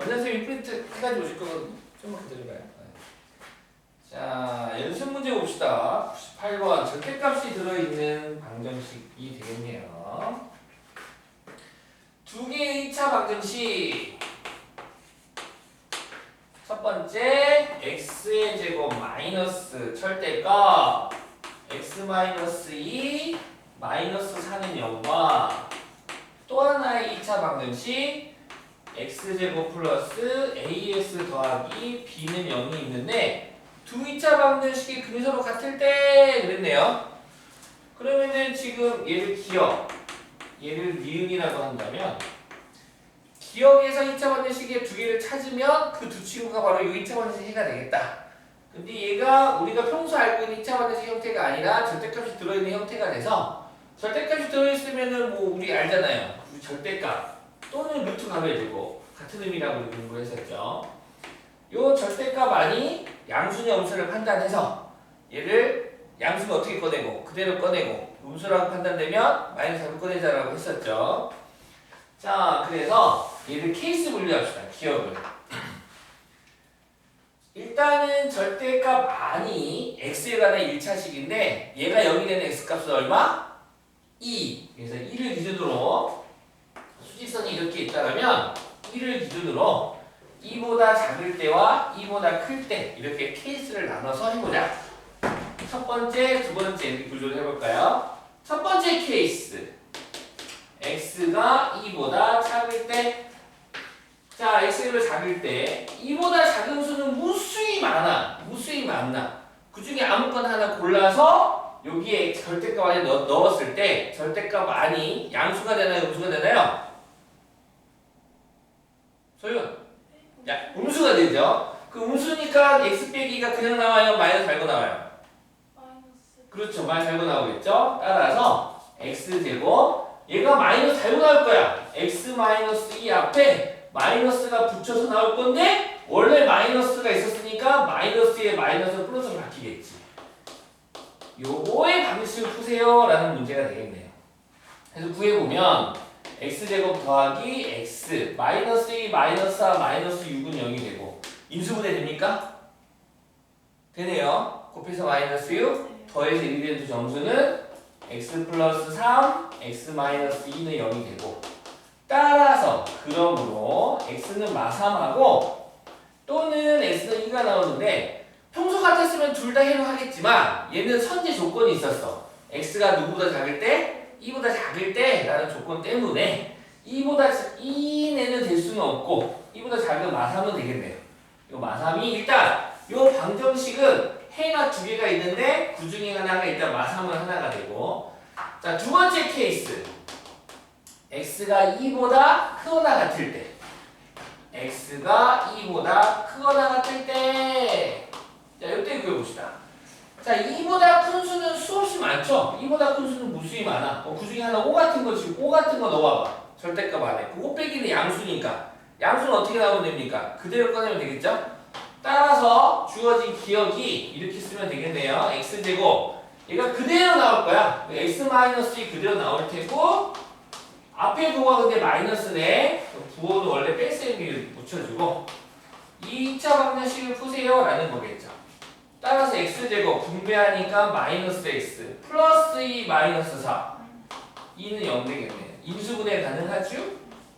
선생님이 프린트 해가지고 오실 거거든요. 좀만 기다려봐요. 자, 연습 문제 봅시다. 98번 절대값이 들어있는 방정식이 되겠네요. 두 개의 2차 방정식. 첫 번째 x의 제곱 마이너스 절대값 x 마이너스 2 마이너스 4는 0과 또 하나의 2차 방정식 x제곱 플러스 ax 더하기 b는 0이 있는데 두 2차 방정식이 근서로 같을 때 그랬네요. 그러면은 지금 얘를 기억, 얘를 니은이라고 한다면 기억에서 2차 방정식의 두 개를 찾으면 그 두 친구가 바로 이 2차 방정식 해가 되겠다. 근데 얘가 우리가 평소 알고 있는 2차 방정식 형태가 아니라 절대값이 들어있는 형태가 돼서 절대값이 들어있으면은 뭐 우리 알잖아요. 절대값 또는 루트 가면 되고 같은 의미라고 우리 공부했었죠. 요 절대값 아니 양수냐 음수를 판단해서 얘를 양수는 어떻게 꺼내고 그대로 꺼내고 음수라고 판단되면 마이너스 잡고 꺼내자라고 했었죠. 자, 그래서 얘를 케이스 분류합시다. 기억을. 일단은 절대값 아니 x에 관한 1차식인데 얘가 0이 되는 x값은 얼마? 2. 그래서 2를 기준으로 수직선이 이렇게 있다면 2를 기준으로 2보다 작을 때와 2보다 클 때 이렇게 케이스를 나눠서 해보자. 첫 번째, 두 번째 이렇게 분류를 해볼까요? 첫 번째 케이스 x가 2보다 작을 때 자, x가 작을 때 2보다 작은 수는 무수히 많아. 무수히 많나. 그 중에 아무거나 하나 골라서 여기에 절대값 안에 넣었을 때 절대값 아니 양수가 되나요? 음수가 되나요? 소윤. 야, 음수가 되죠. 그 음수니까 x 빼기가 그냥 나와요? 마이너스 달고 나와요? 마이너스. 그렇죠. 마이너스 달고 나오겠죠. 따라서 x제곱 얘가 마이너스 달고 나올 거야. x 마이너스 2 앞에 마이너스가 붙여서 나올 건데 원래 마이너스가 있었으니까 마이너스에 마이너스 플러스로 바뀌겠지. 요거의 방식을 푸세요 라는 문제가 되겠네요. 그래서 구해보면 x제곱 더하기 x 마이너스 2 마이너스 4 마이너스 6은 0이 되고 인수분해 됩니까? 되네요. 곱해서 마이너스 6 더해서 1이 되는 두 정수는 x 플러스 3 x 마이너스 2는 0이 되고 따라서 그러므로 x는 마삼하고 또는 x는 2가 나오는데 평소 같았으면 둘 다 해로 하겠지만 얘는 선제 조건이 있었어. x가 누구보다 작을 때 2보다 작을 때 라는 조건 때문에 2내는 될 수는 없고 2보다 작은 마삼은 되겠네요. 요 마삼이 일단 요 방정식은 해가 두 개가 있는데 그 중에 하나가 일단 마삼은 하나가 되고 자, 두 번째 케이스 x가 2보다 크거나 같을 때 x가 2보다 크거나 같을 때 자, 이때 그려봅시다. 자, 2보다 큰 수는 수없이 많죠? 2보다 큰 수는 무수히 많아. 그 중에 하나 5 같은 거 지금 5 같은 거 넣어봐봐. 절대값 안에. 그 5 빼기는 양수니까. 양수는 어떻게 나오면 됩니까? 그대로 꺼내면 되겠죠? 따라서 주어진 기억이 이렇게 쓰면 되겠네요. x제곱. 얘가 그대로 나올 거야. x-2 그대로 나올 테고 앞에 부호가 근데 마이너스네. 부호는 원래 뺄셈을 붙여주고 2차 방정식을 푸세요 라는 거겠죠. 따라서 x제곱 분배하니까 마이너스 x 플러스 2 마이너스 4 2는 0 되겠네요. 인수분해 가능하죠?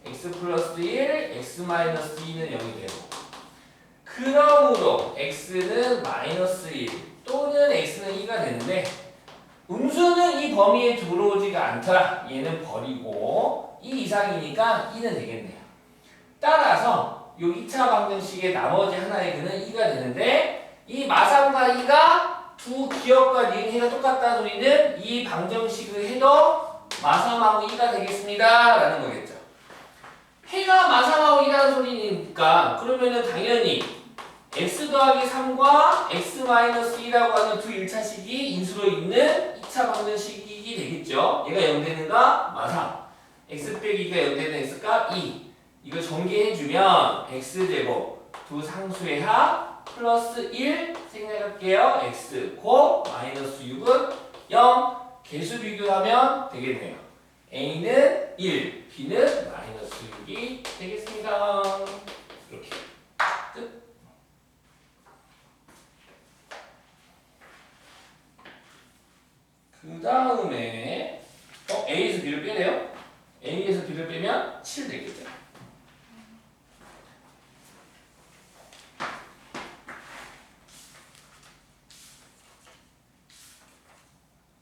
x 플러스 1 x 마이너스 2는 0이 되고 그러므로 x는 마이너스 1 또는 x는 2가 되는데 음수는 이 범위에 들어오지가 않더라. 얘는 버리고 2 이상이니까 2는 되겠네요. 따라서 요 2차 방정식의 나머지 하나의 근은 2가 되는데 이 마삼과 2가 두 기억과 니은해가 똑같다는 소리는 이 방정식을 해도 마삼하고 2가 되겠습니다 라는 거겠죠. 해가 마삼하고 2라는 소리니까 그러면은 당연히 x 더하기 3과 x 마이너스 2라고 하는 두 1차식이 인수로 있는 2차 방정식이 되겠죠. 얘가 0 되는가? 마삼. x 빼기 2가 0 되는 x값 2. 이거 전개해주면 x제곱 두 상수의 합 플러스 1 생략할게요. x 곱 마이너스 6은 0. 개수 비교하면 되겠네요. a는 1, b는 마이너스 6이 되겠습니다. 이렇게 b를 빼면 7 되겠죠.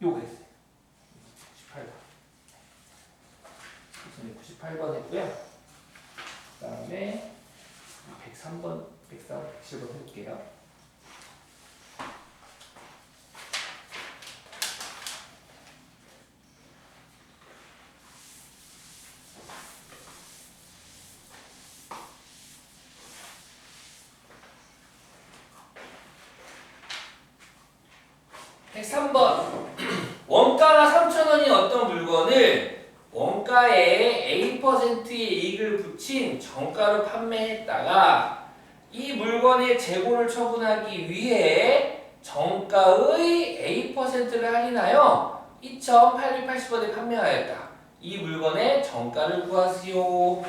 요거 했어요. 98번. 98번 했고요. 그 다음에 103번, 104, 107번 해볼게요. 원가가 3,000원인 어떤 물건을 원가에 A%의 이익을 붙인 정가로 판매했다가 이 물건의 재고를 처분하기 위해 정가의 A%를 할인하여 2,880원에 판매하였다. 이 물건의 정가를 구하시오.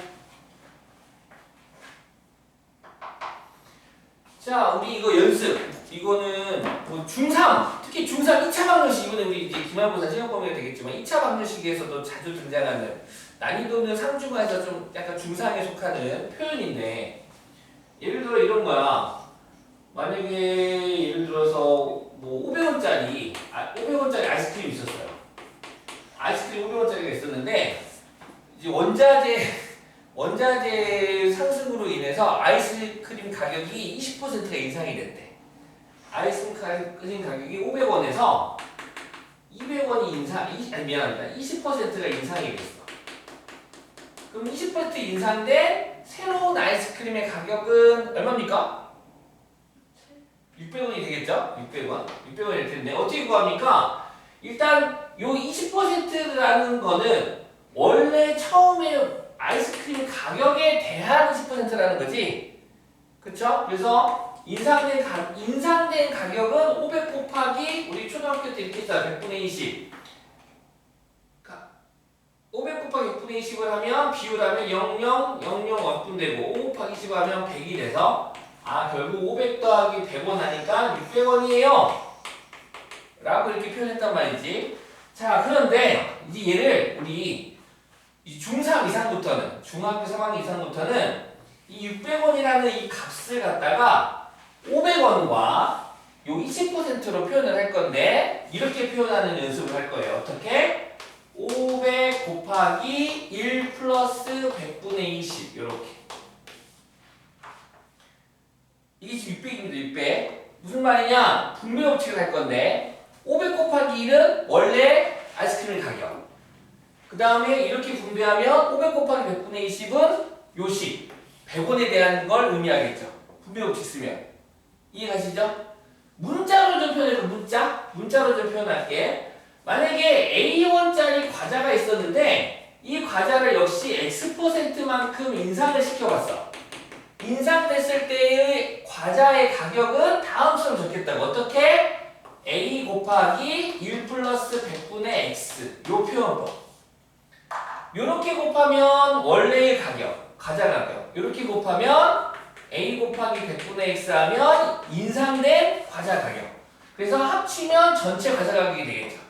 자, 우리 이거 연습. 이거는 뭐 중3, 특히 중3 2차 방정식, 이거는 우리 이제 기말고사 시험 범위가 되겠지만 2차 방정식에서도 자주 등장하는 난이도는 상중하에서 좀 약간 중3에 속하는 표현인데, 예를 들어 이런 거야. 만약에 예를 들어서 뭐 500원짜리 500원짜리 아이스크림이 있었어요. 아이스크림 500원짜리가 있었는데 이제 원자재 상승으로 인해서 아이스크림 가격이 20%가 인상이 됐대. 아이스크림 가격이 500원에서 200원이 미안합니다. 20%가 인상이 됐어. 그럼 20% 인상된 새로운 아이스크림의 가격은 얼마입니까? 600원이 되겠죠? 600원이 될 텐데 어떻게 구합니까? 일단 요 20%라는 거는 원래 처음에 아이스크림 가격에 대한 20%라는 거지. 그쵸? 그래서 인상된 가격은 500 곱하기 우리 초등학교 때 이렇게 했잖아. 100분의 20. 500 곱하기 100분의 20을 하면 비율하면 0000원분 되고 5 곱하기 10 하면 100이 돼서 결국 500 더하기 100원 하니까 600원이에요. 라고 이렇게 표현했단 말이지. 자, 그런데 이제 얘를 우리 중3 이상부터는, 중학교 3학년 이상부터는 이 600원이라는 이 값을 갖다가 500원과 요 20%로 표현을 할 건데, 이렇게 표현하는 연습을 할 거예요. 어떻게? 500 곱하기 1 플러스 100분의 20 요렇게. 이게 지금 600입니다. 600. 무슨 말이냐? 분배 법칙을 할 건데 500 곱하기 1은 원래 아이스크림 가격. 그 다음에 이렇게 분배하면 500 곱하기 100분의 20은 요식 100원에 대한 걸 의미하겠죠. 분배 법칙 쓰면. 이해가시죠? 문자로 좀 표현해서 문자로 좀 표현할게. 만약에 A1짜리 과자가 있었는데 이 과자를 역시 X%만큼 인상을 시켜봤어. 인상됐을 때의 과자의 가격은 다음처럼 적겠다고. 어떻게? A 곱하기 1 플러스 100분의 X 요 표현법. 요렇게 곱하면 원래의 가격, 과자 가격. 요렇게 곱하면 A 곱하기 100분의 X 하면 인상된 과자 가격. 그래서 합치면 전체 과자 가격이 되겠죠.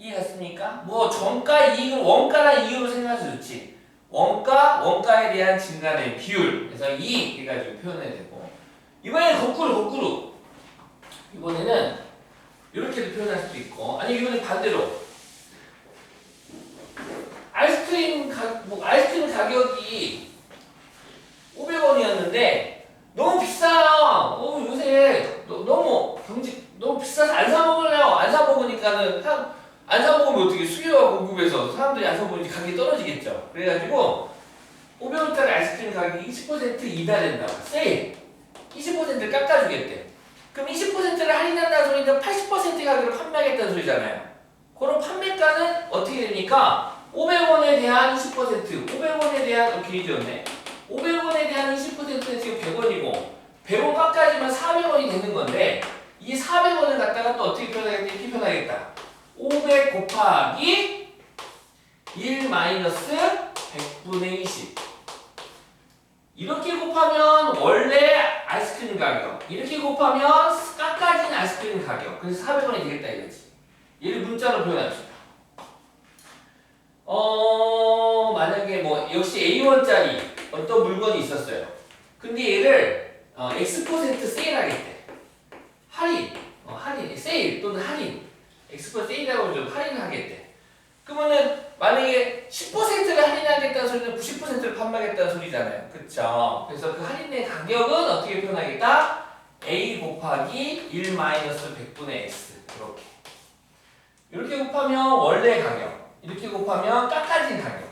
이해갔습니까? 뭐 정가 이익을 원가랑 이익으로 생각해서 좋지. 원가에 대한 증가된 비율. 그래서 이익 해가지고 표현해야 되고. 이번에는 거꾸로. 이번에는 이렇게도 표현할 수도 있고. 아니 이번엔 반대로. 아이스크림 가격이 500원이었는데 너무 비싸요. 요새 너무 비싸서 안 사 먹을래요. 안 사 먹으니까는 안 사 먹으면 어떻게 수요와 공급에서 사람들이 안 사 먹으니까 가격이 떨어지겠죠. 그래가지고 500원짜리 아이스크림 가격이 20% 이달된다고. 세일 20% 깎아주겠대. 그럼 20%를 할인한다는 소리는 80% 가격으로 판매하겠다는 소리잖아요. 그럼 판매가는 어떻게 됩니까? 500원에 대한 20%, 500원에 대한 길이었네. 500원에 대한 20%는 지금 100원이고 100원 깎아지면 400원이 되는 건데 이 400원을 갖다가 또 어떻게 표현하겠다? 이렇게 표현하겠다. 500 곱하기 1 마이너스 100분의 20 이렇게 곱하면 원래 아이스크림 가격 이렇게 곱하면 깎아진 아이스크림 가격 그래서 400원이 되겠다 이거지. 얘를 문자로 표현합시다. 역시 A1짜리 어떤 물건이 있었어요. 근데 얘를 X% 세일하겠대. 할인, 할인, 세일 또는 할인. X% 세일이라고 좀 할인을 하겠대. 그러면은 만약에 10%를 할인하겠다는 소리는 90%를 판매하겠다는 소리잖아요. 그쵸? 그래서 그 할인된 가격은 어떻게 표현하겠다? A 곱하기 1 마이너스 100분의 X. 이렇게 곱하면 원래 가격. 이렇게 곱하면 깎아진 가격.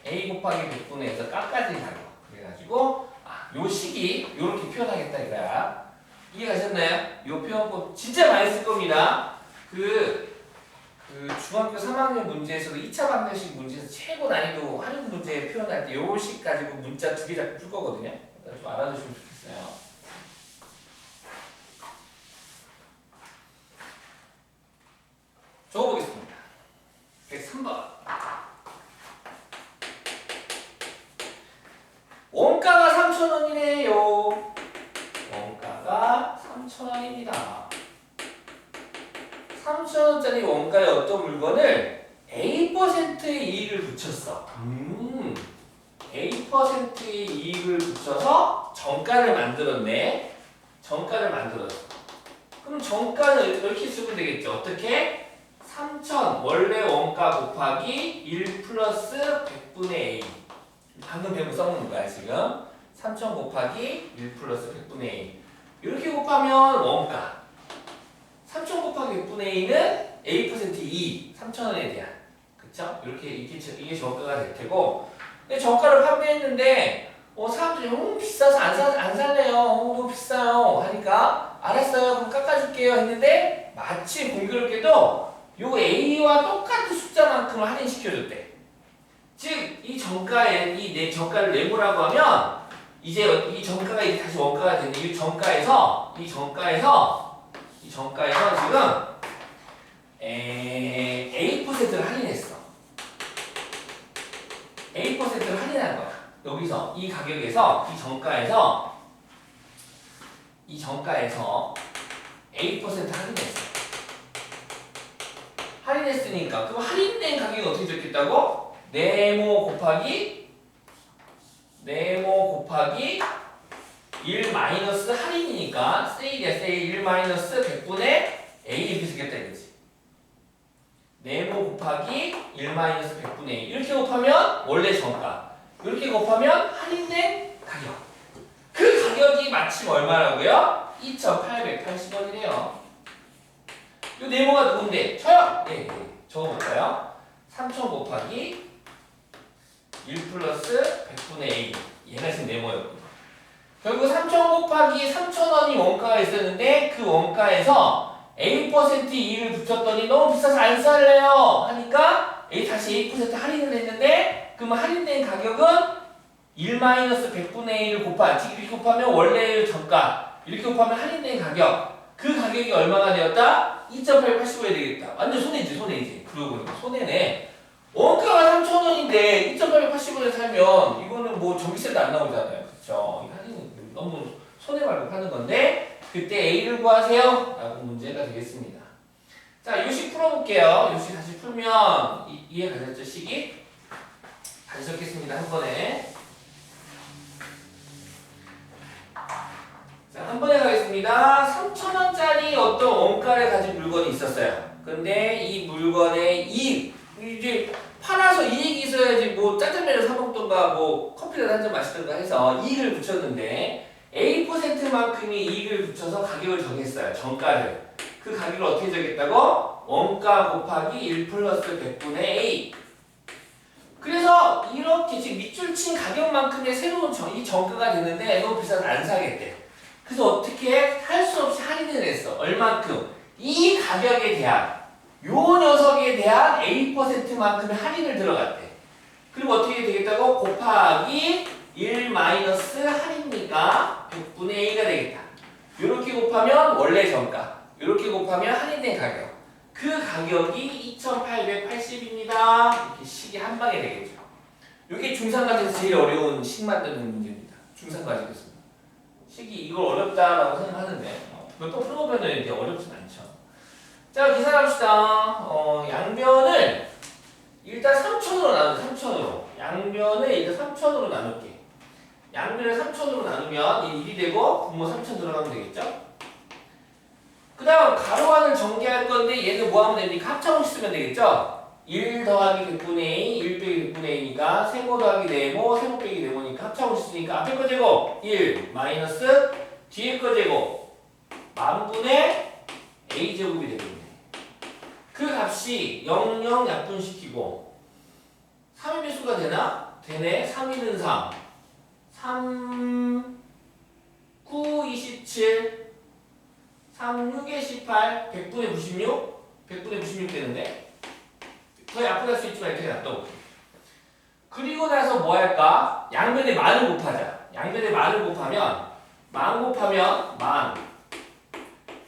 A 곱하기 100분의 X에서 깎아진 가격. 그래가지고 요 식이 이렇게 표현하겠다 이거야. 이해가셨나요? 요 표현법 진짜 많이 쓸 겁니다. 그 중학교 3학년 문제에서도 2차 방정식 문제에서 최고 난이도 활용 문제 표현할 때 요 식 가지고 문자 2개 잡고 풀 거거든요. 좀 알아두시면 좋겠어요. 적어보겠습니다. 103번. 원가가 3,000원이래요. 원가가 3,000원입니다. 3,000원짜리 원가의 어떤 물건을 A%의 이익을 붙였어. A%의 이익을 붙여서 정가를 만들었네. 정가를 만들었어. 그럼 정가는 이렇게 쓰면 되겠죠. 어떻게? 3,000 원래 원가 곱하기 1 플러스 100분의 A. 방금 배운 거 써놓는 거야 지금. 3,000 곱하기 1 플러스 100분의 A. 이렇게 곱하면 원가. 3,000 곱하기 100분의 A는 A% 2. 3,000원에 대한. 그쵸? 이렇게 이게 정가가 될 테고. 근데 정가를 판매했는데 사람들이 비싸서 안 살래요. 너무 비싸요. 하니까 알았어요. 그럼 깎아줄게요. 했는데 마치 공교롭게도 요 A와 똑같은 숫자만큼을 할인시켜줬대. 즉, 이 정가에, 내 정가를 내보라고 하면, 이제 이 정가가 이제 다시 원가가 되는데, 이 정가에서 지금, A%를 할인했어. A%를 할인한 거야. 여기서, 이 가격에서, 이 정가에서 A% 할인했어. 할인했으니까 그럼 할인된 가격이 어떻게 적겠다고? 네모 곱하기 1 마이너스 할인이니까 세일이야. 세일 1 마이너스 100분의 A 이렇게 쓰겠다 이거지. 네모 곱하기 1 마이너스 100분의 A 이렇게 곱하면 원래 정가, 이렇게 곱하면 할인된 가격. 그 가격이 마침 얼마라고요? 2,880원이래요. 요 네모가 누군데? 저요? 네, 적어볼까요? 3,000 곱하기 1 플러스 100분의 A. 얘가 지금 네모였거든요. 결국 3,000 곱하기 3,000원이 원가가 있었는데 그 원가에서 A% 이익을 붙였더니 너무 비싸서 안 살래요 하니까 다시 A% 할인을 했는데 그러면 할인된 가격은 1-100분의 A를 이렇게 곱하면 원래의 정가, 이렇게 곱하면 할인된 가격, 그 가격이 얼마가 되었다? 2,880원이 되겠다. 완전 손해지. 그러고 보니까 손해네. 원가가 3,000원인데 2,880원에 살면 이거는 뭐 전기세도 안 나오잖아요. 그쵸? 이 할인은 너무 손해 말고 파는 건데 그때 A를 구하세요 라고 문제가 되겠습니다. 자, 요식 풀어볼게요. 요식 다시 풀면 이해 가셨죠? 식이? 다시 적겠습니다. 한 번에. 자, 한 번에 가겠습니다. 3,000원짜리 어떤 원가를 가진 물건이 있었어요. 근데 이 물건의 이익, 이제 팔아서 이익이 있어야지 뭐 짜장면을 사 먹던가 뭐 커피를 한 잔 마시던가 해서 이익을 붙였는데 A%만큼의 이익을 붙여서 가격을 정했어요. 정가를. 그 가격을 어떻게 정했다고? 원가 곱하기 1 플러스 100분의 A. 그래서 이렇게 지금 밑줄 친 가격만큼의 새로운 이 정가가 되는데 너무 비싸서 안 사겠대. 그래서 어떻게 할 수 없이 할인을 했어. 얼만큼? 이 가격에 대한, 요 녀석에 대한 A%만큼의 할인을 들어갔대. 그리고 어떻게 되겠다고? 곱하기 1 마이너스 할인이니까 100분의 A가 되겠다. 요렇게 곱하면 원래 정가, 요렇게 곱하면 할인된 가격. 그 가격이 2,880입니다. 이렇게 식이 한 방에 되겠죠. 이게 중3과정에서 제일 어려운 식 만드는 문제입니다. 중3과정에서. 식이 이걸 어렵다라고 생각하는데 몇 번 풀어보면 이제 어렵진 않죠. 자, 계산합시다. 양변을 일단 3,000으로 나누죠. 3,000으로. 양변을 3천으로 나눌게. 양변을 3천으로 나누면 이 1이 되고 분모 3천 들어가면 되겠죠? 그 다음 가로 안을 전개할 건데 얘는 뭐 하면 됩니까? 합차공식 쓰면 되겠죠? 1 더하기 100분의 A, 1 빼기 100분의 A니까 세모 더하기 네모, 세모 빼기 네모니까 합차공식 쓰니까 앞에 거 제곱 1 마이너스 뒤에 거 제곱 만분의 A 제곱이 되겠네. 그 값이 0, 0 약분시키고 3의 배수가 되나? 되네. 3, 1은 3 3, 9, 27 3, 6에 18 100분의 96 100분의 96 되는데 더 약분할 수 있지만 이렇게 놔둬볼게. 그리고 나서 뭐 할까? 양변에 만을 곱하자. 양변에 만을 곱하면 만 곱하면 만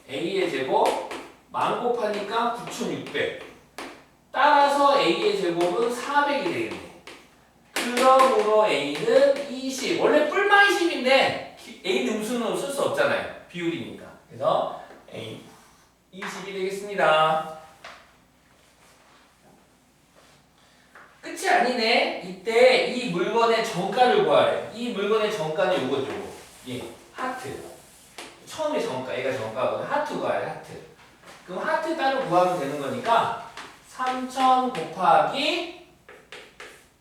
A의 제곱 만 곱하니까 9600 따라서 A의 제곱은 400이 되겠네. 그러므로 A는 20 원래 뿔만 20인데 A는 음수는 쓸 수 없잖아요. 비율이니까. 그래서 A 20이 되겠습니다. 끝이 아니네. 이때 이 물건의 정가를 구하래. 이 물건의 정가는 요거죠. 예, 하트. 처음에 정가, 얘가 정가거든. 하트 구하래, 하트. 그럼 하트 따로 구하면 되는 거니까 3000 곱하기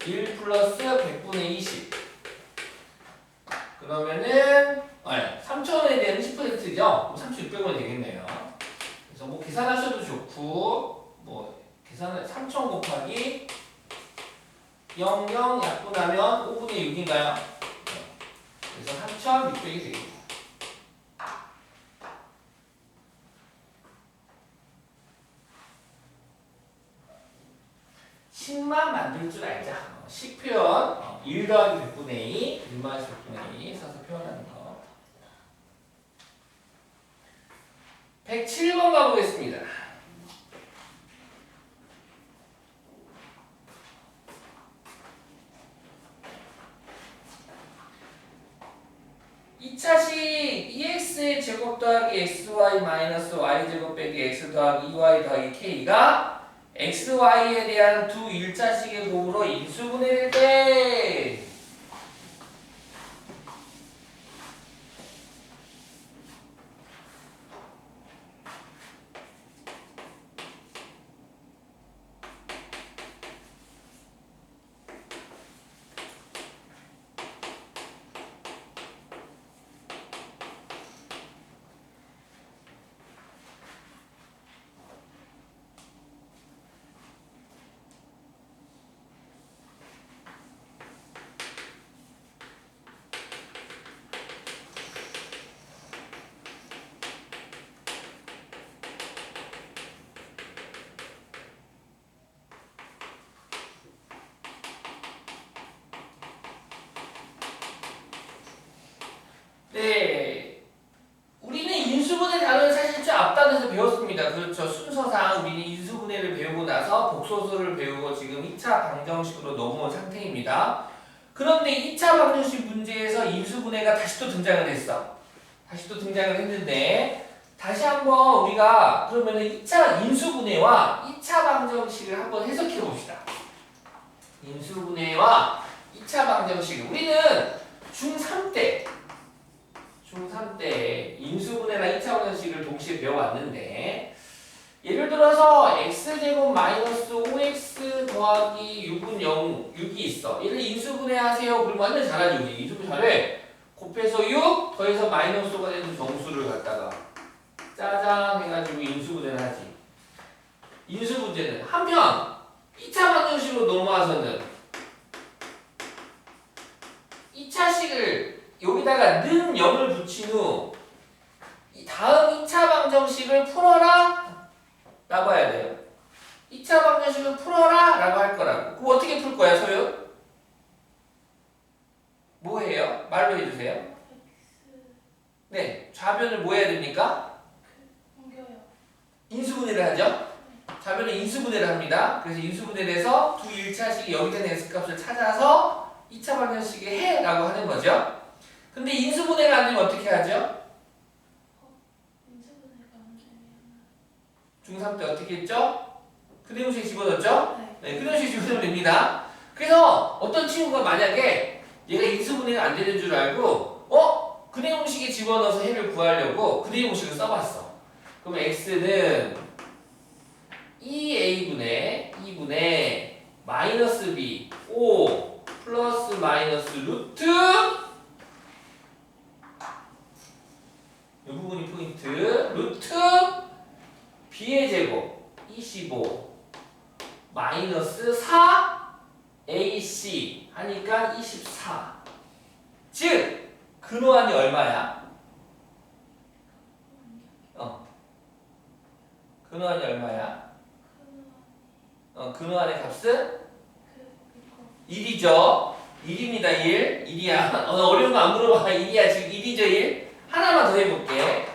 1 플러스 100분의 20 그러면은 3,000원에 대한 10%죠? 3,600원이 되겠네요. 그래서 뭐 계산하셔도 좋고 뭐 계산을 3,000 곱하기 0, 0 약분하면 5분의 6인가요? 그래서 3,600이 되겠네요. 10만 만들 줄 알자. 식 표현 1 더하기 100분의 2 1 마이너스 100분의 2 써서 표현하는 거. 107번 가보겠습니다. 이차식 EX의 제곱 더하기 XY 마이너스 Y제곱 빼기 X 더하기 2Y 더하기 K가 XY에 대한 두 1차식의 곱으로 인수분해될 때 네, 우리는 인수분해 단어를 사실 저 앞단에서 배웠습니다. 그렇죠. 순서상 우리는 인수분해를 배우고 나서 복소수를 배우고 지금 2차 방정식으로 넘어온 상태입니다. 그런데 2차 방정식 문제에서 인수분해가 다시 또 등장을 했어. 다시 또 등장을 했는데 다시 한번 우리가 그러면 2차 인수분해와 2차 방정식을 한번 해석해 봅시다. 인수분해와 2차 방정식 우리는 중3 때 인수분해나 2차 방정식을 동시에 배워왔는데 예를 들어서 x제곱 마이너스 5x 더하기 6은 6이 있어. 얘를 인수분해하세요. 그러면 완전 잘하지 우리. 인수분해 잘해. 곱해서 6 더해서 마이너스 5가 되는 정수를 갖다가 짜잔 해가지고 인수분해를 하지. 인수분해는 한편 2차 방정식으로 넘어와서는 2차식을 여기다가 는 0을 붙인 후 다음 2차 방정식을 풀어라 라고 해야 돼요. 2차 방정식을 풀어라 라고 할 거라고. 그럼 어떻게 풀 거야 소연? 뭐 해요? 말로 해주세요. 네, 좌변을 뭐 해야 됩니까? 인수분해를 하죠. 좌변은 인수분해를 합니다. 그래서 인수분해를 해서 두 1차식이 여기 되는 x값을 찾아서 2차 방정식에 해 라고 하는 거죠. 근데 인수분해가 안 되면 어떻게 하죠? 중3 때 어떻게 했죠? 그대형식 집어넣었죠? 네, 그대형식 집어넣으면 됩니다. 그래서 어떤 친구가 만약에 얘가 인수분해가 안 되는 줄 알고 근해 공식에 집어넣어서 해를 구하려고 근해 공식을 써봤어. 그럼 x는 2a분의 마이너스 b 5 플러스 마이너스 루트 이 부분이 포인트 루트 b의 제곱 25 마이너스 4ac 하니까 24. 즉 근호안이 얼마야? 근호안이 얼마야? 근호안의 값은 1이죠. 1입니다. 1. 1이야. 어려운 거 안 물어봐. 1이야. 지금 1이죠. 1. 하나만 더 해볼게.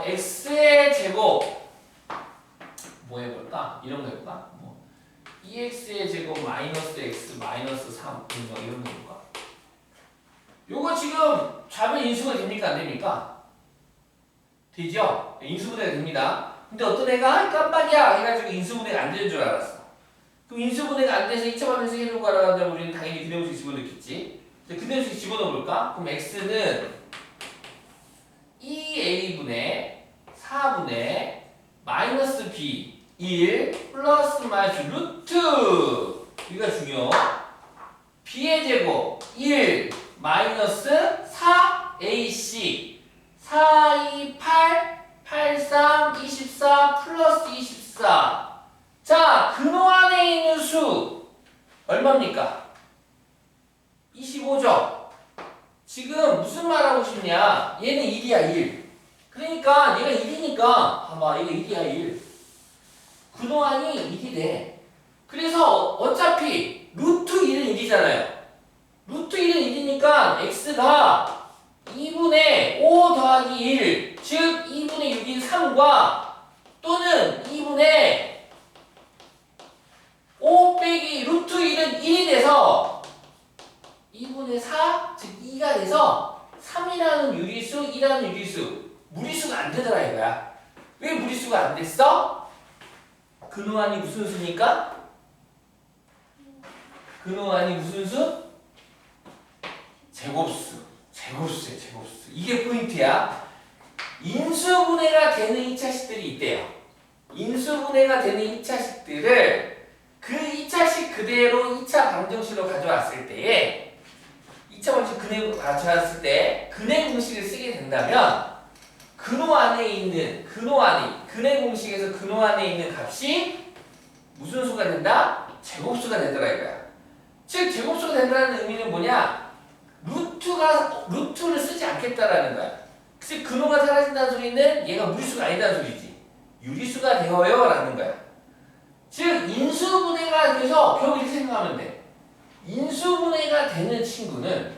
x의 제곱 뭐 해볼까? 이런 거 해볼까? 2x의 제곱 마이너스 x 마이너스 3 이런 거 해볼까? 요거 지금 좌변 인수가 됩니까? 안 됩니까? 되죠? 인수분해가 됩니다. 근데 어떤 애가 깜빡이야 해가지고 인수분해가 안 되는 줄 알았어. 그럼 인수분해가 안 돼서 2차 방정식 해놓은 거라 한다면 우리는 당연히 근해공식 집어넣겠지. 근해공식 집어넣어볼까? 그럼 x는 2a분의 4분의 마이너스 b 1 플러스 마이너스 루트 이거 중요. b의 제곱 1 마이너스 4ac 4, 2, 8 8, 3, 24 플러스 24. 자, 근호 안에 있는 수 얼마입니까? 25죠? 지금 무슨 말 하고 싶냐? 얘는 1이야 1. 그러니까 얘가 1이니까 봐봐 얘가 1이야 1. 근호 안이 1이 돼. 그래서 어차피 루트 1은 1이잖아요. 루트 1은 1이니까 x가 2분의 5 더하기 1, 즉 2분의 6인 3과 또는 2분의 5 빼기 루트 1은 1이 돼서 2분의 4, 즉 2가 돼서 3이라는 유리수, 2라는 유리수, 무리수가 안 되더라 이거야. 왜 무리수가 안 됐어? 근호안이 무슨 수니까? 근호안이 무슨 수? 제곱수. 제곱수야, 제곱수. 이게 포인트야. 인수분해가 되는 2차식들이 있대요. 인수분해가 되는 2차식들을 그 2차식 그대로 2차 방정식으로 가져왔을 때에 2차 방정식 근해 가져왔을 때 근해 공식을 쓰게 된다면 근호 안에 있는 근해 공식에서 근호 안에 있는 값이 무슨 수가 된다? 제곱수가 되더라 이거야. 즉 제곱수가 된다는 의미는 뭐냐? 루트를 쓰지 않겠다라는 거야. 즉 근호가 사라진다는 소리는 얘가 무리수가 아니다는 소리지. 유리수가 되어요 라는 거야. 즉 인수분해가 돼서 결국 이렇게 생각하면 돼. 인수분해가 되는 친구는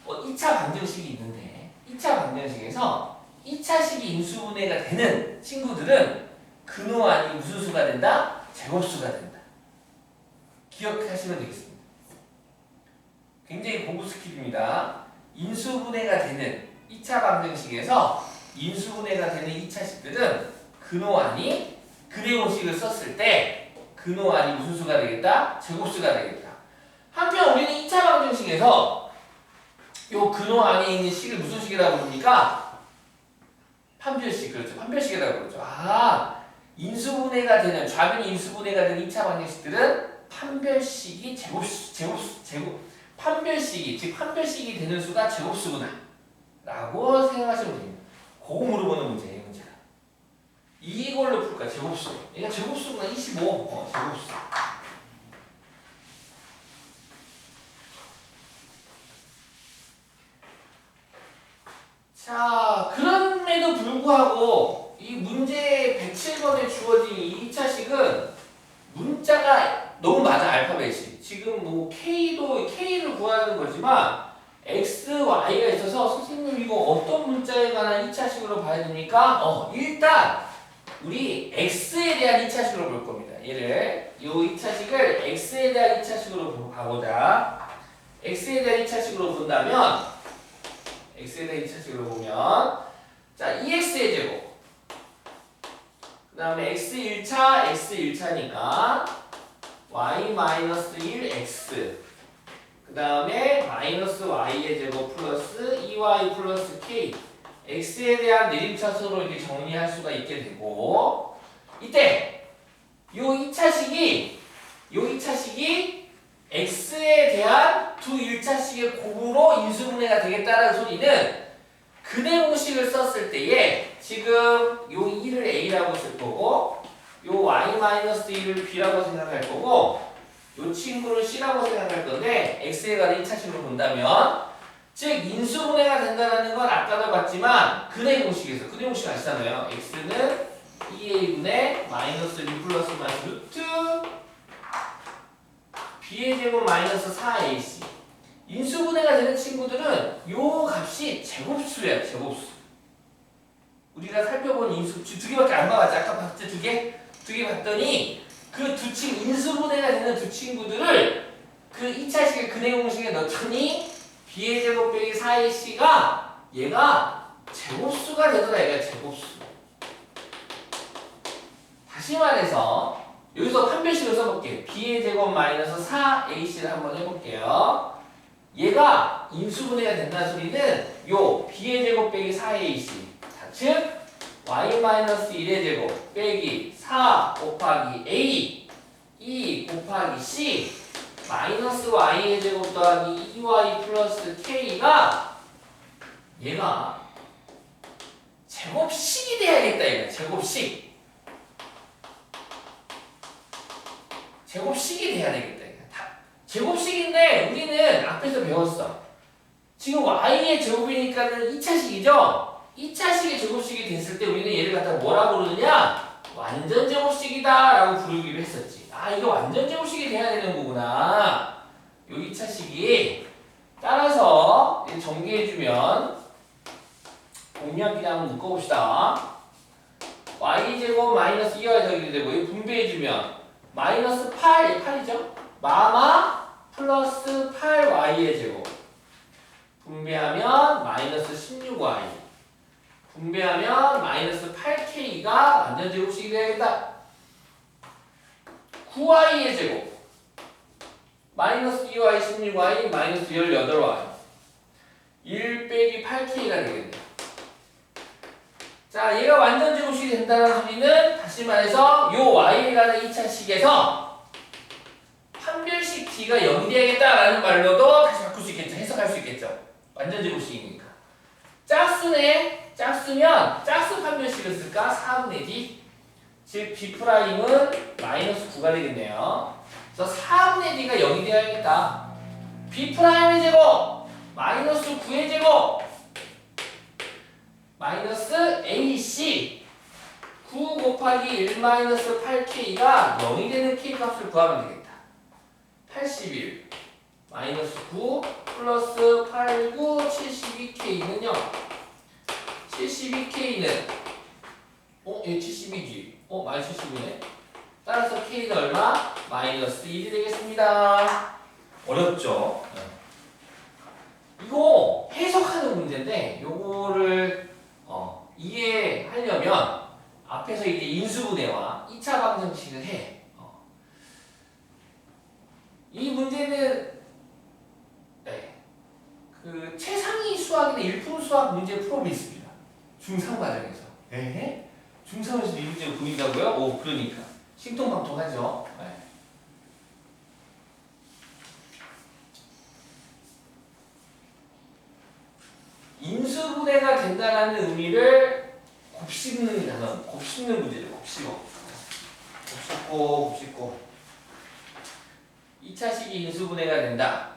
2차 방정식이 있는데 2차 방정식에서 2차식이 인수분해가 되는 친구들은 근호안이 무슨 수가 된다? 제곱수가 된다. 기억하시면 되겠습니다. 굉장히 공부 스킬입니다. 인수분해가 되는 2차 방정식에서 인수분해가 되는 2차식들은 근호안이 근해공식을 썼을 때 근호안이 무슨 수가 되겠다? 제곱수가 되겠다. 한편 우리는 2차 방정식에서 요 근호 안에 있는 식을 무슨 식이라고 부릅니까? 판별식. 그렇죠. 판별식이라고 그러죠. 인수분해가 되는 좌변이 인수분해가 되는 2차 방정식들은 판별식이 판별식이 즉 판별식이 되는 수가 제곱수구나 라고 생각하시면 됩니다. 그거 물어보는 문제예요. 문제가 이걸로 풀까? 제곱수. 얘가 제곱수구나. 25. 제곱수. 자, 그럼에도 불구하고 이 문제 107번에 주어진 이 2차식은 문자가 너무 많아. 알파벳이. 지금 뭐 K를 구하는 거지만 X, Y가 있어서 선생님 이거 어떤 문자에 관한 2차식으로 봐야 됩니까? 일단 우리 X에 대한 2차식으로 볼 겁니다. 얘를 이 2차식을 X에 대한 2차식으로 가보자. X에 대한 2차식으로 본다면 X에 대한 2차식으로 보면 자 2X의 제곱 그 다음에 X 1차, X 1차니까 Y-1X 그 그 다음에 마이너스 y의 제곱 플러스 2y 플러스 k x에 대한 내림차순으로 이렇게 정리할 수가 있게 되고 이때 요 2차식이 x에 대한 두 1차식의 곱으로 인수분해가 되겠다는 소리는 근해 공식을 썼을 때에 지금 요 2를 a라고 쓸 거고 요 y-1을 b라고 생각할 거고 요 친구를 c라고 생각할 건데 x에 관한 1차식으로 본다면 즉 인수분해가 된다는 건 아까도 봤지만 근해 공식에서 근해 공식 아시잖아요. x는 2a분의 마이너스 2 플러스 마이너스 루트 b의 제곱 마이너스 4ac 인수분해가 되는 친구들은 요 값이 제곱수예요. 제곱수. 우리가 살펴본 인수 두 개밖에 안 나왔지. 아까 봤지 두 개? 두 개 봤더니 그 두 친구 인수분해가 되는 두 친구들을 그 2차식의 근해 공식에 넣더니 b의 제곱 빼기 4ac가 얘가 제곱수가 되더라. 얘가 제곱수. 다시 말해서 여기서 판별식을 써볼게요. b의 제곱 마이너스 4ac를 한번 해볼게요. 얘가 인수분해가 된다는 소리는 요 b의 제곱 빼기 4ac 즉 y-1의 제곱 빼기 4 곱하기 a 2 곱하기 c 마이너스 y의 제곱 더하기 2y 플러스 k가 얘가 제곱식이 돼야겠다. 얘가 제곱식이 돼야 되겠다. 제곱식인데 우리는 앞에서 배웠어. 지금 y의 제곱이니까는 2차식이죠? 2차식의 제곱식이 됐을 때 우리는 얘를 갖다 뭐라 부르느냐? 완전 제곱식이다 라고 부르기로 했었지. 아, 이거 완전 제곱식이 돼야 되는 거구나. 요 2차식이. 따라서 전개해주면 공략기를 한번 묶어봅시다. y제곱 마이너스 2y 더하기 되고 이거 분배해주면 마이너스 8이죠? 마마 플러스 8y의 제곱 분배하면 마이너스 16y 분배하면 마이너스 8k가 완전 제곱식이 되야겠다. 9y의 제곱 마이너스 2y 16y 마이너스 18y 1 빼기 8k가 되겠네. 자, 얘가 완전 제곱식이 된다는 소리는 다시 말해서 요 y라는 2차식에서 판별식 d가 0이 되야겠다라는 말로도 다시 바꿀 수 있겠죠. 해석할 수 있겠죠. 완전 제곱식이니까. 짝수네. 짝수면 짝수 판별식을 쓸까? 4분의 d 즉 b'은 마이너스 9가 되겠네요. 그래서 4분의 d가 0이 되어야겠다. b'의 제곱 마이너스 9의 제곱 마이너스 ac 9 곱하기 1 마이너스 8k가 0이 되는 k 값을 구하면 되겠다. 81 마이너스 9 플러스 89 72k는 0 72k는 얘 72지. 마이너스 72네. 따라서 k는 얼마? 마이너스 1이 되겠습니다. 어렵죠? 이거 해석하는 문제인데 요거를 이해하려면 앞에서 이제 인수분해와 2차 방정식을 해. 이 문제는 그 최상위 수학이나 일품 수학 문제 풀어보고 있습니다. 중3 과정에서. 중3에서 이 문제를 보인다고요? 오, 그러니까. 신통방통하죠. 인수분해가 된다는 의미를 곱씹는 단어, 곱씹는 문제죠. 곱씹고 2차식이 인수분해가 된다.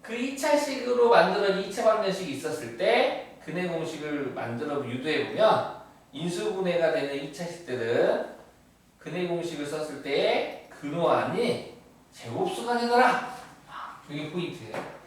그 2차식으로 만들어진 2차 방정식이 있었을 때 근해 공식을 만들어 유도해보면 인수분해가 되는 2차식들은 근해 공식을 썼을 때 근호함이 제곱수가 되더라. 이게 포인트예요.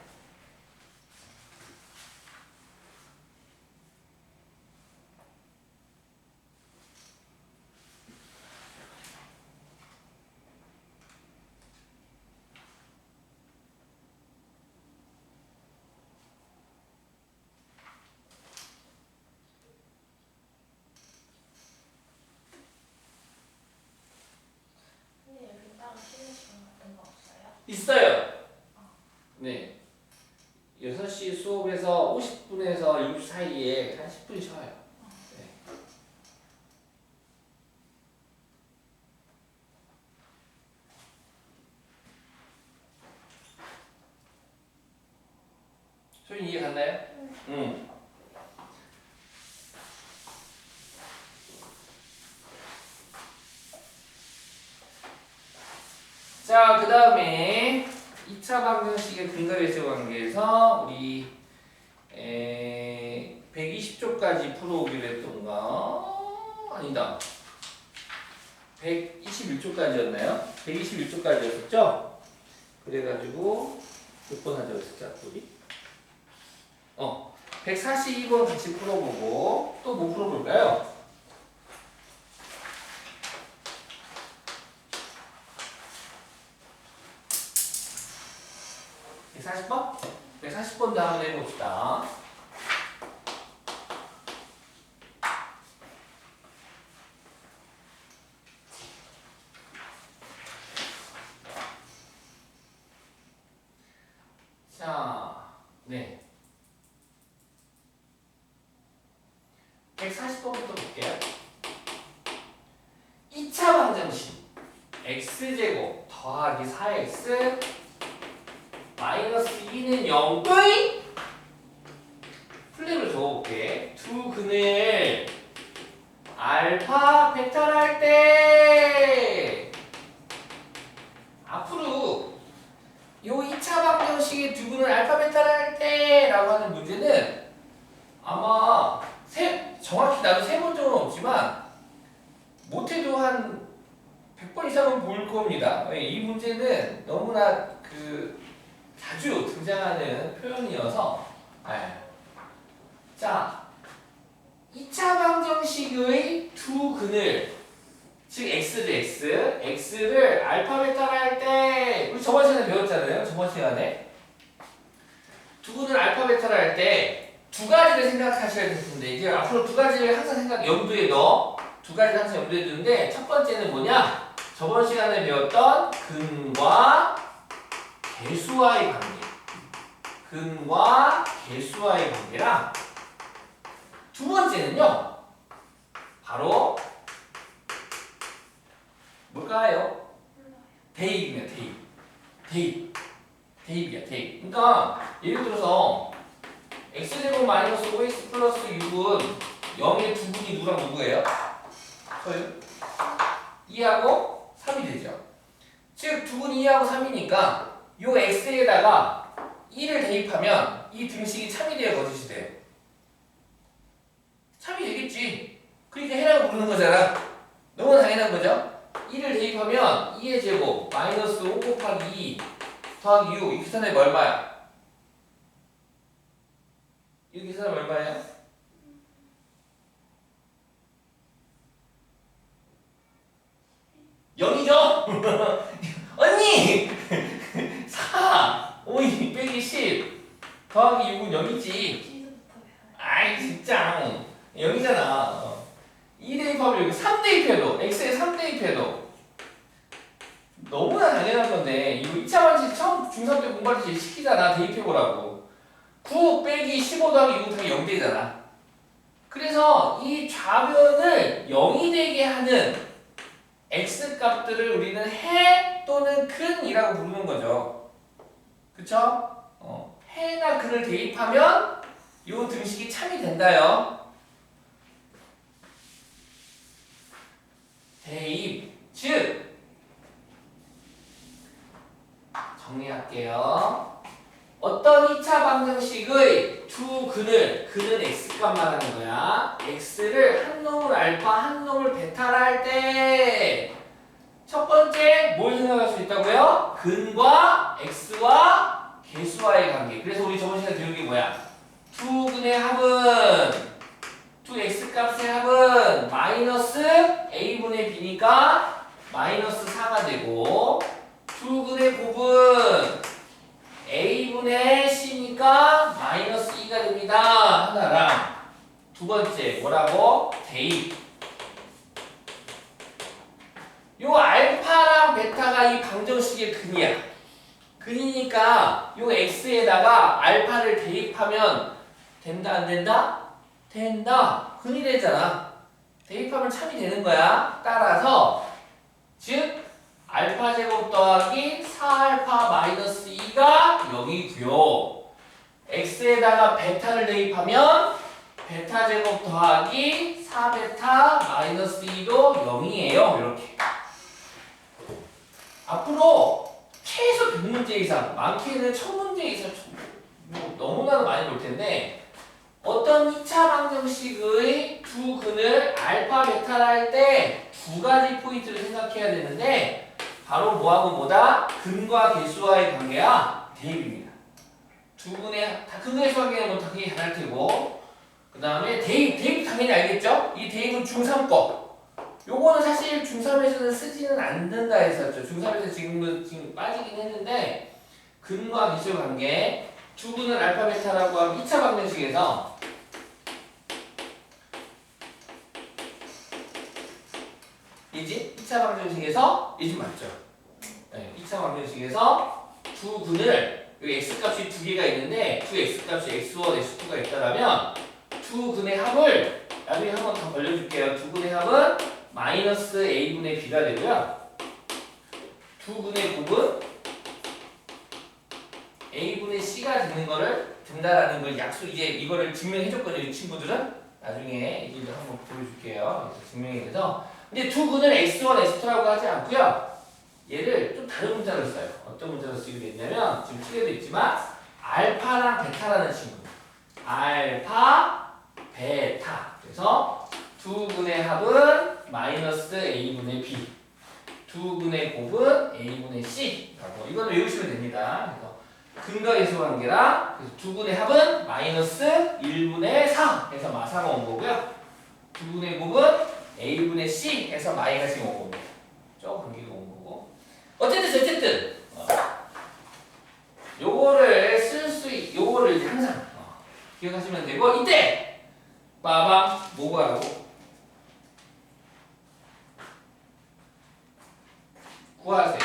있어요. 네. 6시 수업에서 50분에서 7시 사이에 한 10분 쉬어요. 네. 소윤 이해 갔나요? 응. 자, 그 다음에 2차 방정식의 근거일수 관계에서 우리 120쪽까지 풀어오기로 했던가? 아니다. 121쪽까지였나요? 121쪽까지였었죠? 그래가지고 몇 번 하자고 했었죠, 우리? 142번 같이 풀어보고 또 뭐 풀어볼까요? 140번? 140번도 한번 해봅시다. 자, 네. 140번부터 볼게요. 2차 방정식 x제곱 더하기 4x 마이너스 2는 0의 플랜을 적어볼게. 두 근을 알파 베타를 할 때 앞으로 요 2차 방정식의 두 근을 알파 베타를 할 때라고 하는 문제는 아마 정확히 나도 세본 적은 없지만 못해도 한 100번 이상은 볼 겁니다. 이 문제는 너무나 자주 등장하는 표현이어서. 자, 2차 방정식의 두 근을, 즉 x를 알파 베타를 할 때 우리 저번 시간에 배웠잖아요. 저번 시간에 두 근을 알파 베타를 할 때 두 가지를 생각하셔야 될 텐데, 이제 앞으로 두 가지를 항상 염두에 넣어. 두 가지를 항상 염두에 두는데, 첫 번째는 뭐냐? 저번 시간에 배웠던 근과 개수와의 관계. 근과 개수와의 관계랑, 두 번째는요, 바로 뭘까요? 대입입니다. 대입이야, 대입. 그러니까 예를 들어서 x제곱 마이너스 5x 플러스 6은 0의 두 분이 누구랑 누구예요? 저요? 2하고 3이 되죠. 즉 두 분이 2하고 3이니까 요 x에다가 2를 대입하면 이 등식이 참이 돼요, 거짓이 돼요? 참이 되겠지. 그러니까 해라고 부르는 거잖아. 너무 당연한 거죠? 2를 대입하면 2의 제곱 마이너스 5 곱하기 2 더하기 6 이 계산하면 얼마야? 이 계산하면 얼마예요? 0이죠? 언니! 4 5 빼기 10 더하기 6은 0이지. 아이 진짜 0이잖아. 2 대입하면 여기 3 대입해도 x에 3 대입해도 너무나 당연한 건데, 이거 2차 방식 처음 중3 때 공부할 때 시키잖아. 대입해보라고. 9 빼기 15 더하기 6 다 0 되잖아. 그래서 이 좌변을 0이 되게 하는 x 값들을 우리는 해 또는 근이라고 부르는 거죠. 그쵸? 해나 근을 대입하면 이 등식이 참이 된다요. 대입, 즉 정리할게요. 어떤 2차 방정식의 두 근은 x값만 하는 거야. x를 한 놈을 알파, 한 놈을 베타라 할 때 첫 번째 뭘 생각할 수 있다고요? 근과 x와 개수와의 관계. 그래서 우리 저번 시간에 배운 게 뭐야? 두 근의 합은, 두 x값의 합은 마이너스 a분의 b니까 마이너스 4가 되고, 두 근의 곱은 a분의 c니까 마이너스 2가 됩니다. 하나랑, 두 번째 뭐라고? 대입. 요 알파랑 베타가 이 방정식의 근이야. 근이니까 요 x에다가 알파를 대입하면 된다 안 된다? 된다. 근이 되잖아. 대입하면 참이 되는 거야. 따라서 즉 알파 제곱 더하기 4알파 마이너스 2가 0이고요. x에다가 베타를 대입하면 베타 제곱 더하기 4베타 마이너스 2도 0이에요. 이렇게. 앞으로 최소 100문제 이상, 많게는 1000문제 이상, 뭐 너무나도 많이 볼 텐데 어떤 2차 방정식의 두 근을 알파, 베타를 할 때 두 가지 포인트를 생각해야 되는데 바로 뭐하고 뭐다? 근과 개수와의 관계야 대입입니다. 두 근의 근과 개수 관계는 뭐 당연히 잘 알 테고 그 다음에 대입 당연히 알겠죠? 이 대입은 중3거. 요거는 사실 중3에서는 쓰지는 않는다 했었죠. 중3에서 지금 빠지긴 했는데 근과 개수 관계 두 근을 알파, 베타라고 하면 2차 방정식에서 이지? 2차 방정식에서 이지 맞죠? 네, 2차 방정식에서 두 근을 여기 x값이 두 개가 있는데 두 x값이 x1, x2가 있다라면 두 근의 합을 나중에 한번 더 벌려줄게요. 두 근의 합은 마이너스 a분의 b가 되고요. 두 근의 곱은 a분의 c가 되는 거를 된다라는 걸 약속 이제 이거를 증명해줬거든요. 이 친구들은 나중에 이제 한번 보여줄게요. 그래서 증명이 돼서 근데 두 근을 x1, x2라고 하지 않고요. 얘를 좀 다른 문자로 써요. 어떤 문자로 쓰게 됐냐면 지금 책에도 있지만 알파랑 베타라는 친구. 알파, 베타. 그래서 두 근의 합은 마이너스 a분의 b. 두 근의 곱은 a분의 c라고 이거는 외우시면 됩니다. 그래서 근과 개수 관계랑 그래서 두 근의 합은 마이너스 1분의 4 해서 마사가 온 거고요. 두 근의 곱은 a분의 c 해서 마이가 지금 온 겁니다. 저 관계가 온 거고. 어쨌든 요거를 요거를 이제 항상 기억하시면 되고 이때 빠밤 뭐가 하고 구하세요.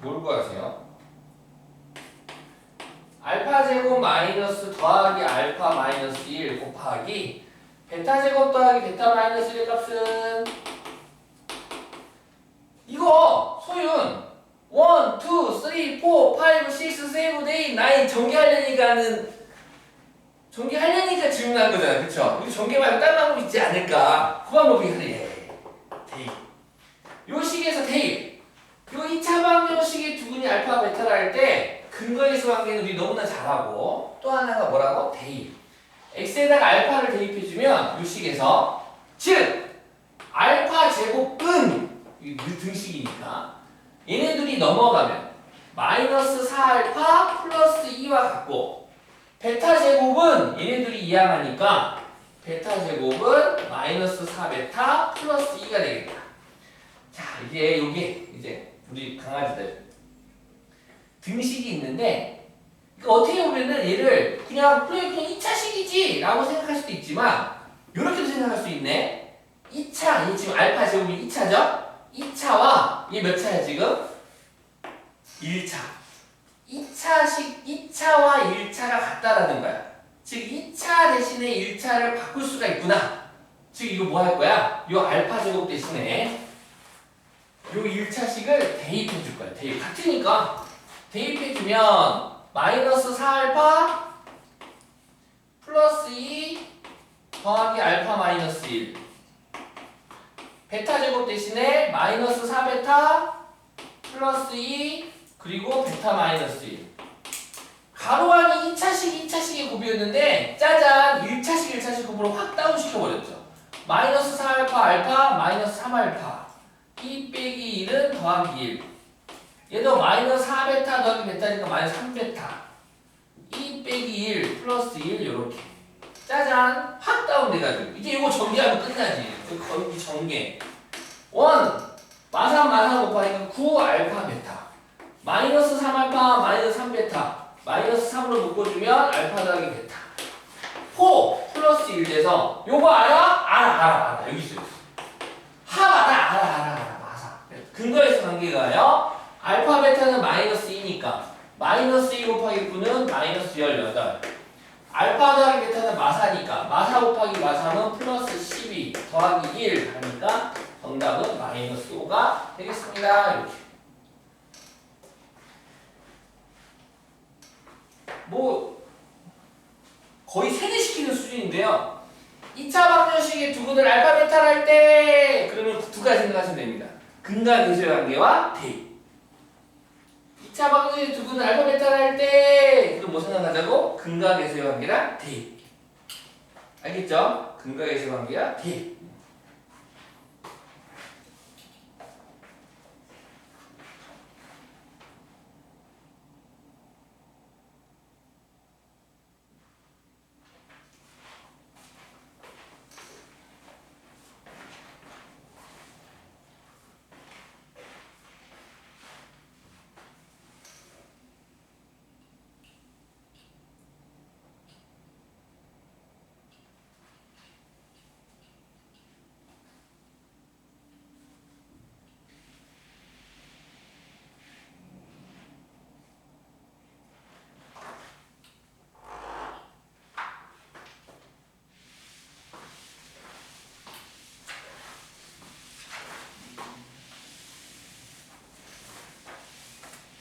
뭘 구하세요? 알파 제곱 마이너스 더하기 알파 마이너스 1 곱하기 베타 제곱 더하기 베타 마이너스 1의 값은 이거 소윤 1, 2, 3, 4, 5, 6, 7, 8, 9 전개하려니까 질문한 거잖아. 그쵸? 우리 전개 말고 다른 방법 있지 않을까? 그 방법이 하네. 대입. 요 식에서 대입. 요 2차 방정식의 두 분이 알파, 베타를 할 때 근거의 수 관계는 우리 너무나 잘하고 또 하나가 뭐라고? 대입. x에다가 알파를 대입해주면 요 식에서 즉 알파 제곱은 이 등식이니까 얘네들이 넘어가면 마이너스 4알파 플러스 2와 같고 베타 제곱은 얘네들이 이항하니까 베타 제곱은 마이너스 4베타 플러스 2가 되겠다. 자 이제 요게 이제 우리 강아지들 등식이 있는데 어떻게 보면은 얘를 그냥 2차식이지 라고 생각할 수도 있지만 이렇게도 생각할 수 있네. 2차, 얘 지금 알파 제곱이 2차죠? 2차와 얘 몇 차야 지금? 1차. 2차와 1차가 같다라는 거야. 즉 2차 대신에 1차를 바꿀 수가 있구나. 즉 이거 뭐 할 거야? 요 알파 제곱 대신에 요 1차식을 대입해 줄 거야. 대입 같으니까 대입해 주면 마이너스 4알파 플러스 2 더하기 알파 마이너스 1 베타 제곱 대신에 마이너스 4베타 플러스 2 그리고 베타 마이너스 1 가로하기 2차식의 곱이었는데 짜잔 1차식 곱으로 확 다운시켜버렸죠. 마이너스 4알파 알파 마이너스 3알파 2 빼기 1은 더하기 1 얘도 마이너스 4베타 더하기 베타니까 마이너스 3베타 2 빼기 1 플러스 1 요렇게 짜잔 확 다운돼가지고 이제 이거 전개하면 끝나지. 거의 전개 1 마삼 곱하니까 9 알파 베타 마이너스 3알파 마이너스 3베타 마이너스 3으로 묶어주면 알파 더하기 베타 4 플러스 1 돼서 요거 알아? 알아 여기 있어요. 합 알아 마사 근거에서 관계가요. 알파 베타는 마이너스 2니까 마이너스 2 곱하기 9는 마이너스 18. 알파 더하기 베타는 마사니까 마사 곱하기 마사는 플러스 12 더하기 1 하니까 정답은 마이너스 5가 되겠습니다. 이렇게. 뭐 거의 세뇌시키는 수준인데요. 2차 방정식의 두근을 알파 베타를 할 때 그러면 두 가지 생각하시면 됩니다. 근과 계수의 관계와 대입. 2차 방정식의 두근을 알파 베타를 할 때 그럼 뭐 생각하자고? 근과 계수의 관계랑 대입. 알겠죠? 근과 계수의 관계와 대입.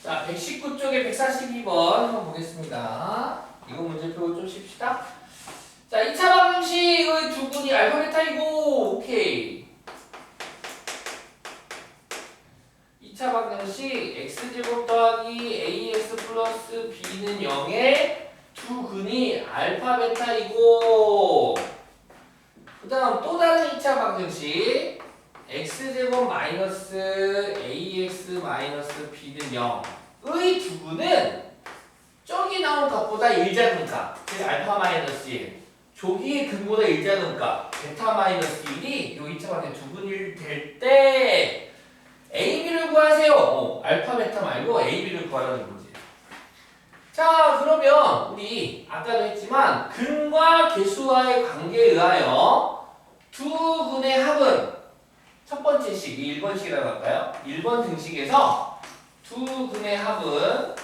자, 119쪽에 142번 한번 보겠습니다. 이거 문제표 좀 씁시다. 자, 2차 방정식의 두근이 알파 베타이고, 오케이. 2차 방정식 x제곱 더하기 ax 플러스 b는 0의 두근이 알파 베타이고, 그 다음 또 다른 2차 방정식 x제곱 마이너스 ax 마이너스 b는 0의 두근은 저기 나온 값보다 1작은 값, 즉 알파 마이너스 1, 저기의 근보다 1작은 값, 베타 마이너스 1이 요 2차 방정식 두근일 될 때 a, b를 구하세요. 알파 베타 말고 a, b를 구하라는 거지. 자, 그러면 우리 아까도 했지만 근과 계수와의 관계에 의하여 두 근의 합은 첫 번째 식, 1번 식이라고 할까요? 1번 등식에서 두 근의 합은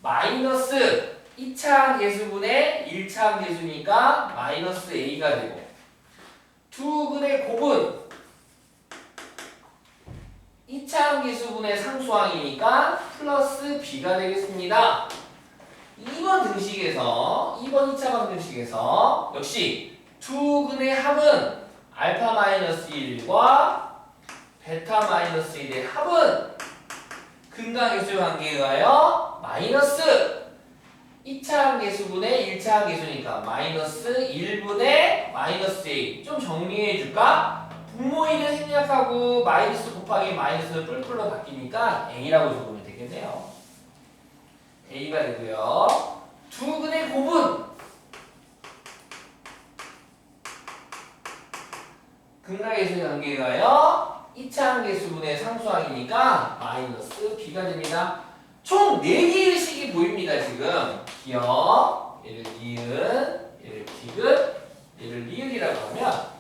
마이너스 2차 계수분의 1차 계수니까 마이너스 a가 되고, 두 근의 곱은 2차 계수분의 상수항이니까 플러스 b가 되겠습니다. 2번 등식에서 2번 2차 방정식에서 역시 두 근의 합은 알파 마이너스 1과 베타 마이너스 1의 합은 근과 계수의 관계에 의하여 마이너스 2차 계수분의 1차 계수니까 마이너스 1분의 마이너스 a. 좀 정리해 줄까? 분모일을 생략하고 마이너스 곱하기 마이너스는 뿔뿔로 바뀌니까 a라고 적으면 되겠네요. a가 되고요. 두 근의 곱은 근과 계수의 관계에 의하여 2차 계수분의 상수항이니까 마이너스 b가 됩니다. 총 4개의 식이 보입니다. 지금 기억, 얘를 니은, 얘를 디귿, 얘를 리을이라고 하면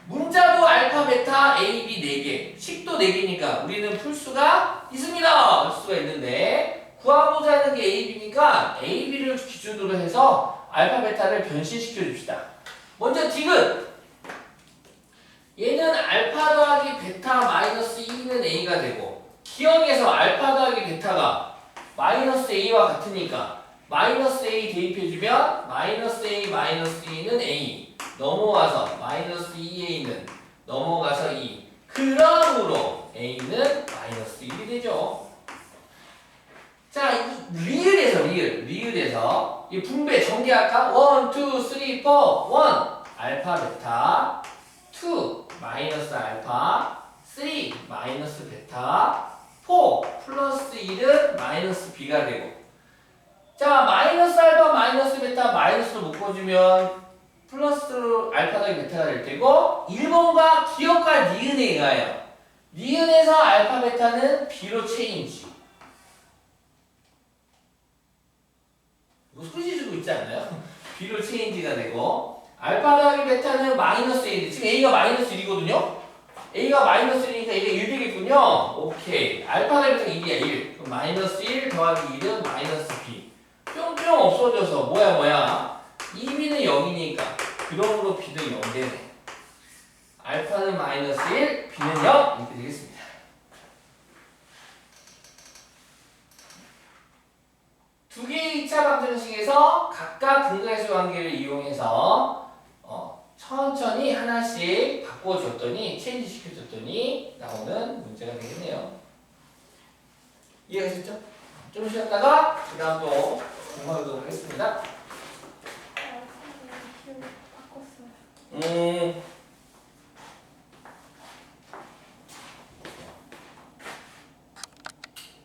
문자도 알파, 베타, a, b 4개, 식도 4개니까 우리는 풀 수가 있습니다. 풀 수가 있는데 구하고자 하는 게 a, b니까 a, b를 기준으로 해서 알파, 베타를 변신시켜 줍시다. 먼저 디귿. 얘는 알파 더하기 베타 마이너스 2는 a가 되고, 기억에서 알파 더하기 베타가 마이너스 a와 같으니까 마이너스 a 대입해주면 마이너스 a 마이너스 2는 a 넘어와서 마이너스 2a는 넘어가서 2. 그러므로 a는 마이너스 1이 되죠. 자, 리을에서 리을에서 이 분배 전개할까? 1, 2, 3, 4, 1 알파 베타, 2 마이너스 알파, 3 마이너스 베타, 4 플러스 1은 마이너스 b가 되고, 자, 마이너스 알파 마이너스 베타 마이너스로 묶어주면 플러스로 알파 더하기 베타가 될 테고, 1번과 기억과 니은에 의하여 니은에서 알파 베타는 b로 체인지. 이거 소리 지르고 있지 않나요? b로 체인지가 되고, 알파 더하기 베타는 마이너스 1인데 지금 a가 마이너스 1이거든요? a가 마이너스 1이니까 얘가 1 되겠군요. 오케이. 알파 더하기 베타가 1이야, 1. 그럼 마이너스 1 더하기 1은 마이너스 b. 뿅뿅 없어져서 뭐야? 2b는 0이니까 그러므로 b는 0 되네. 알파는 마이너스 1, b는 0 이렇게 되겠습니다. 두 개의 2차 방정식에서 각각 근거해수 관계를 이용해서 천천히 하나씩 바꿔줬더니 체인지 시켜줬더니 나오는 문제가 되겠네요. 이해가셨죠? 좀 쉬었다가 그 다음 또 공부하도록 하겠습니다. 바꿨어요.